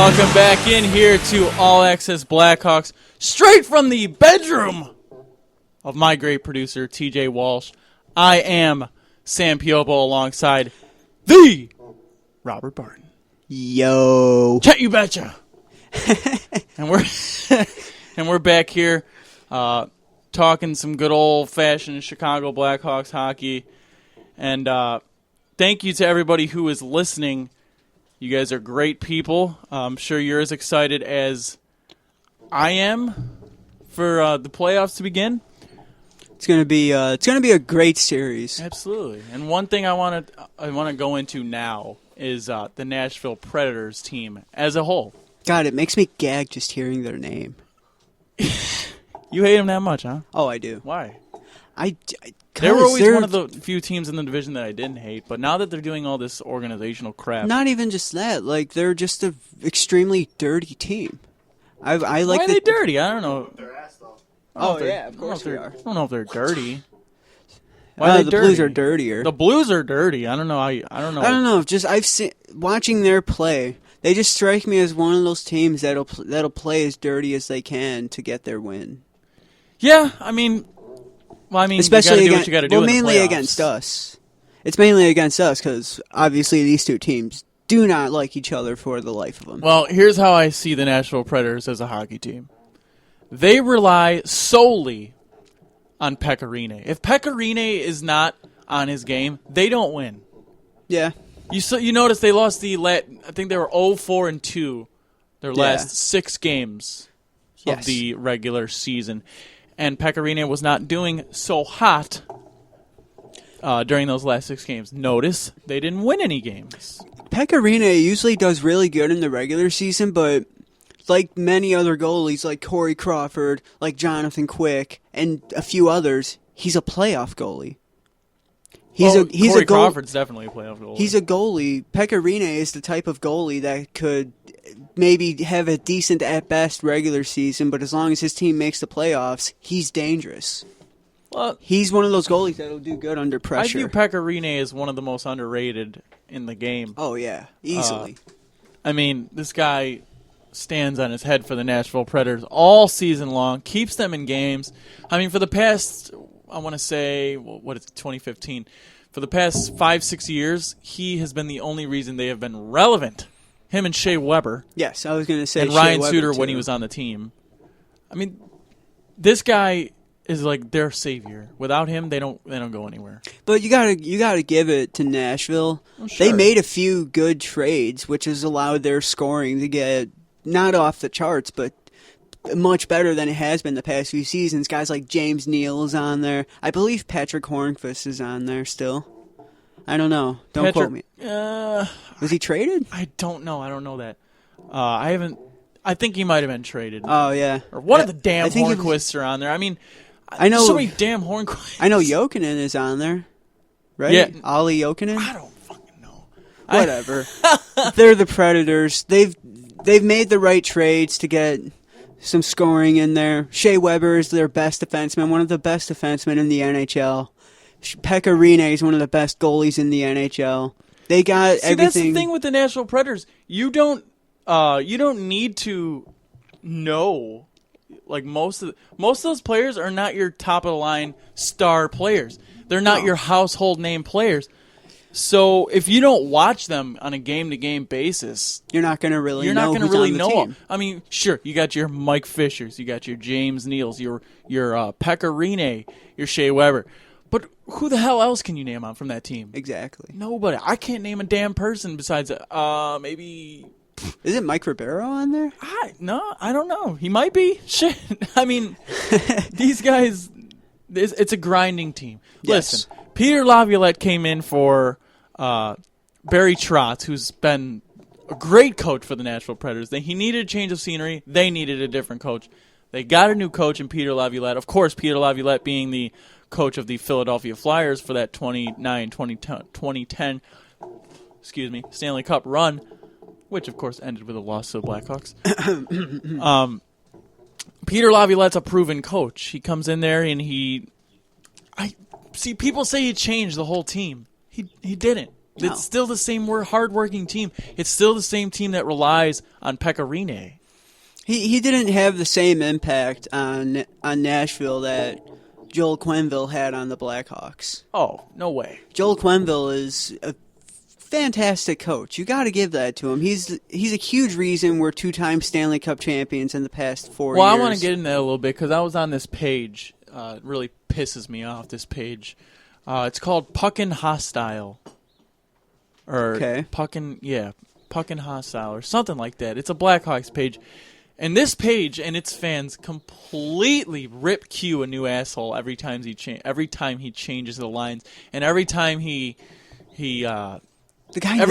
Welcome back in here to All Access Blackhawks, straight from the bedroom of my great producer, TJ Walsh. I am Sam Piopo alongside the Robert Barton. Yo. Chet, you betcha. and we're back here talking some good old-fashioned Chicago Blackhawks hockey. And thank you to everybody who is listening. You guys are great people. I'm sure you're as excited as I am for the playoffs to begin. It's gonna be a great series. Absolutely. And one thing I want to go into now is the Nashville Predators team as a whole. God, it makes me gag just hearing their name. You hate them that much, huh? Oh, I do. Why? They were always one of the few teams in the division that I didn't hate, but now that they're doing all this organizational crap. Not even just that. Like, they're just an extremely dirty team. I like. Why are they dirty? I don't know. Oh, yeah, of course they are. I don't know if they're dirty. Why are they dirty? Blues are dirtier. The Blues are dirty. I don't know. I don't know. Just I've seen watching their play. They just strike me as one of those teams that'll play as dirty as they can to get their win. Yeah, especially you what you got to do. Mainly against us. It's mainly against us because obviously these two teams do not like each other for the life of them. Well, here's how I see the Nashville Predators as a hockey team. They rely solely on Pekka Rinne. If Pekka Rinne is not on his game, they don't win. Yeah. You notice they lost I think they were 0-4-2 their last 6 games of the regular season. And Pekka Rinne was not doing so hot during those last 6 games. Notice they didn't win any games. Pekka Rinne usually does really good in the regular season, but like many other goalies, like Corey Crawford, like Jonathan Quick, and a few others, he's a playoff goalie. Corey Crawford's definitely a playoff goalie. He's a goalie. Pekka Rinne is the type of goalie that could maybe have a decent at best regular season, but as long as his team makes the playoffs, he's dangerous. Well, he's one of those goalies that'll do good under pressure. I view Pekka Rinne as one of the most underrated in the game. Oh yeah, easily. This guy stands on his head for the Nashville Predators all season long, keeps them in games. For the past, I want to say, 2015? For the past 5-6 years, he has been the only reason they have been relevant. Him and Shea Weber. Yes, I was going to say and Shea Ryan Weber Suter too. when he was on the team. This guy is like their savior. Without him, they don't go anywhere. But you gotta give it to Nashville. Well, sure. They made a few good trades, which has allowed their scoring to get not off the charts, but much better than it has been the past few seasons. Guys like James Neal is on there. I believe Patrick Hornqvist is on there still. I don't know. Don't quote me. Was he traded? I don't know. I don't know that. I think he might have been traded. Oh, yeah. Or one of the damn Hornqvists are on there. I know. So many damn Hornqvists. I know Jokinen is on there. Right? Yeah. Ollie Jokinen? I don't fucking know. Whatever. They're the Predators. They've made the right trades to get some scoring in there. Shea Weber is their best defenseman, one of the best defensemen in the NHL. Pekka Rinne is one of the best goalies in the NHL. They got everything. That's the thing with the Nashville Predators. You don't need to know. Like most of those players are not your top of the line star players. They're not your household name players. So if you don't watch them on a game-to-game basis, you're not going to really know. Team. Sure, you got your Mike Fishers, you got your James Neals, your Pekka Rinne, your Shea Weber. But who the hell else can you name on from that team? Exactly. Nobody. I can't name a damn person besides maybe. Is it Mike Ribeiro on there? No, I don't know. He might be. Shit. These guys, it's a grinding team. Yes. Listen, Peter Laviolette came in for Barry Trotz, who's been a great coach for the Nashville Predators. He needed a change of scenery. They needed a different coach. They got a new coach in Peter Laviolette. Of course, Peter Laviolette being the coach of the Philadelphia Flyers for that 2010 Stanley Cup run, which, of course, ended with a loss to the Blackhawks. Peter Laviolette's a proven coach. He comes in there and people say he changed the whole team. He didn't. No. It's still the same hard-working team. It's still the same team that relies on Pekka Rinne. He didn't have the same impact on Nashville that Joel Quenneville had on the Blackhawks. Oh, no way. Joel Quenneville is a fantastic coach. You got to give that to him. He's a huge reason we're 2-time Stanley Cup champions in the past 4 years. Well, I want to get into that a little bit because I was on this page. It really pisses me off, this page. It's called Puckin' Hostile. Or Puckin' Hostile or something like that. It's a Blackhawks page. And this page and its fans completely rip Q a new asshole every time he changes the lines, and every time every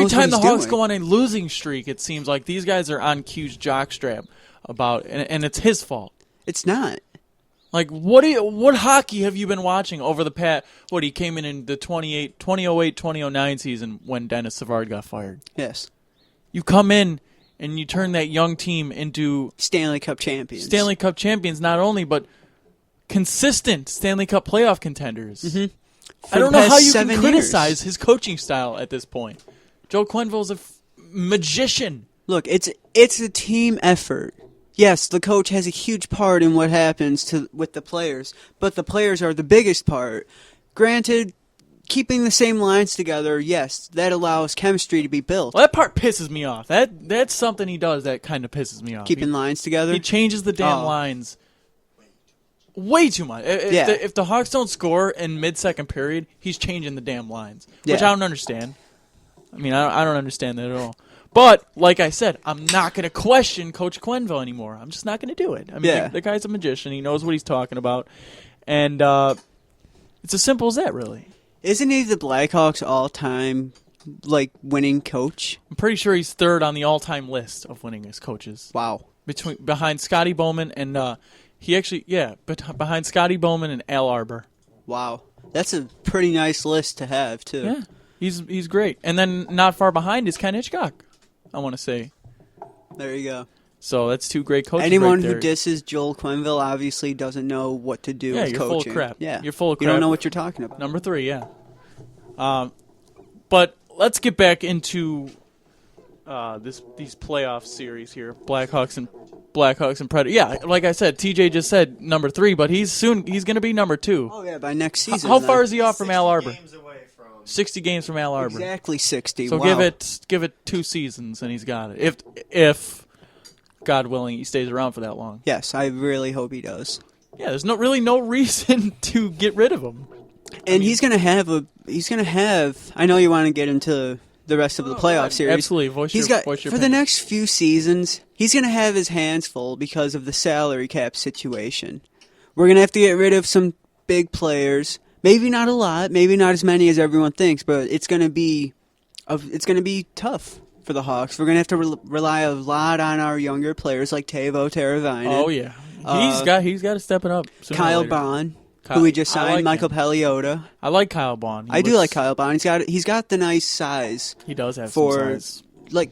time the Hawks go on a losing streak, it seems like these guys are on Q's jockstrap about, and it's his fault. It's not. Like, what hockey have you been watching over the past? He came in the 2008-2009 season when Dennis Savard got fired. Yes. You come in and you turn that young team into Stanley Cup champions. Stanley Cup champions, not only, but consistent Stanley Cup playoff contenders. Mm-hmm. I don't know how you can criticize his coaching style at this point. Joe Quenneville's a magician. Look, it's a team effort. Yes, the coach has a huge part in what happens with the players, but the players are the biggest part. Granted, keeping the same lines together, yes, that allows chemistry to be built. Well, that part pisses me off. That's something he does that kind of pisses me off. Keeping lines together? He changes the damn lines way too much. If the Hawks don't score in mid-second period, he's changing the damn lines, which I don't understand. I mean, I don't understand that at all. But, like I said, I'm not going to question Coach Quenneville anymore. I'm just not going to do it. I mean, the guy's a magician. He knows what he's talking about. And it's as simple as that, really. Isn't he the Blackhawks' all-time, winning coach? I'm pretty sure he's third on the all-time list of winningest coaches. Wow. Behind Scotty Bowman and behind Scotty Bowman and Al Arbor. Wow. That's a pretty nice list to have, too. Yeah. He's great. And then not far behind is Ken Hitchcock, I want to say. There you go. So that's two great coaches. Anyone right there. who disses Joel Quenneville obviously doesn't know what to do with you're coaching. Full of crap. Yeah, you're full of crap. You don't know what you're talking about. Number 3, yeah. But let's get back into these playoff series here, Blackhawks and Predators. Yeah, like I said, TJ just said number 3, but he's going to be number 2. Oh yeah, by next season. How far is he off from Al Arbor? 60 games from Al Arbor. Exactly 60. So wow. give it 2 seasons and he's got it. If God willing, he stays around for that long. Yes, I really hope he does. Yeah, there's no reason to get rid of him. And he's gonna have. I know you want to get into the rest of the playoff series. Absolutely, voice your for opinion. the next few seasons, he's gonna have his hands full because of the salary cap situation. We're gonna have to get rid of some big players. Maybe not a lot. Maybe not as many as everyone thinks. But it's gonna be tough for the Hawks. We're gonna have to rely a lot on our younger players like Teuvo Teravainen. Oh yeah, he's got to step it up. Kyle Bond, who we just signed. Michael Peliota. I like Kyle Bond. I do like Kyle Bond. He's got the nice size. He does have some size.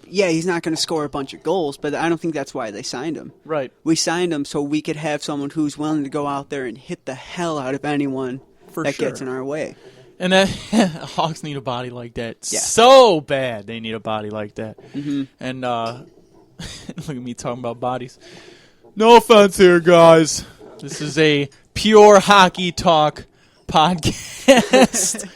He's not going to score a bunch of goals, but I don't think that's why they signed him. Right. We signed him so we could have someone who's willing to go out there and hit the hell out of anyone that gets in our way. And that Hawks need a body like that yeah. so bad. They need a body like that. Mm-hmm. And look at me talking about bodies. No offense here, guys. This is a pure hockey talk podcast.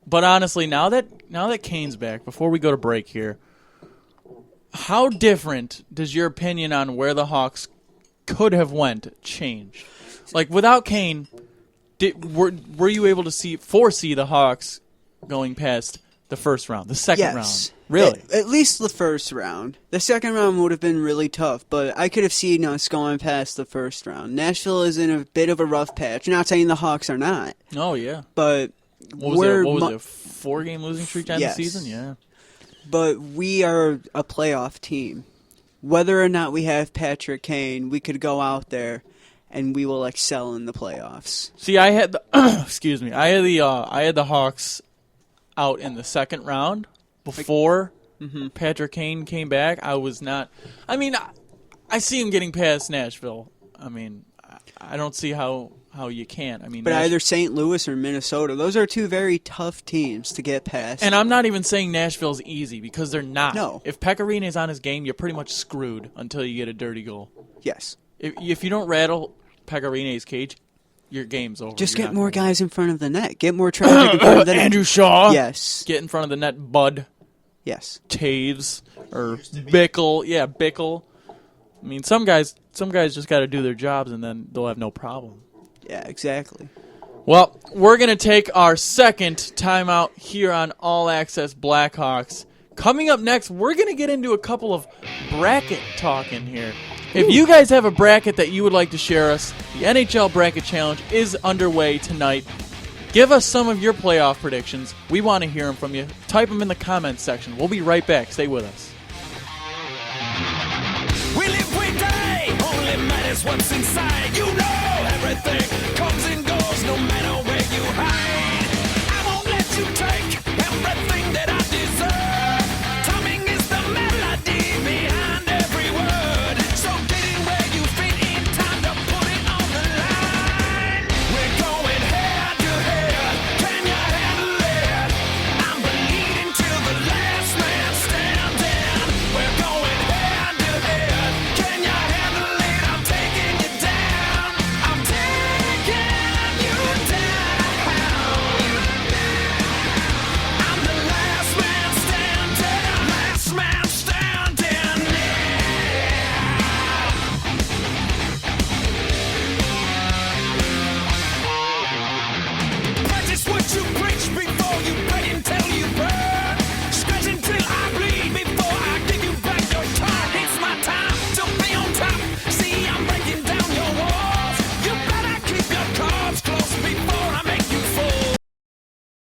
But honestly, now that Kane's back, before we go to break here, how different does your opinion on where the Hawks could have went change? Like without Kane, were you able to foresee the Hawks going past the first round, the second round? Really? At least the first round. The second round would have been really tough, but I could have seen us going past the first round. Nashville is in a bit of a rough patch. Not saying the Hawks are not. Oh, yeah. But what was it, a 4-game losing streak on the season? Yeah. But we are a playoff team. Whether or not we have Patrick Kane, we could go out there and we will excel in the playoffs. See, I had excuse me. I had the Hawks out in the second round before Patrick Kane came back. I was not. I mean, I see him getting past Nashville. I mean, I don't see how you can't. I mean, But either St. Louis or Minnesota, those are two very tough teams to get past. And I'm not even saying Nashville's easy because they're not. No. If Pekarine's on his game, you're pretty much screwed until you get a dirty goal. Yes. If you don't rattle Pekarine's cage, your game's over. Just get more guys in front of the net. Get more traffic in front of the net. Andrew Shaw. Yes. Get in front of the net, Bud. Yes. Taves or Bickle. Yeah, Bickle. I mean, some guys just got to do their jobs, and then they'll have no problem. Yeah, exactly. Well, we're going to take our second timeout here on All Access Blackhawks. Coming up next, we're going to get into a couple of bracket talk in here. If you guys have a bracket that you would like to share us, the NHL Bracket Challenge is underway tonight. Give us some of your playoff predictions. We want to hear them from you. Type them in the comments section. We'll be right back. Stay with us. We live, we die, only matters what's inside. You know everything comes and goes, no matter where you hide.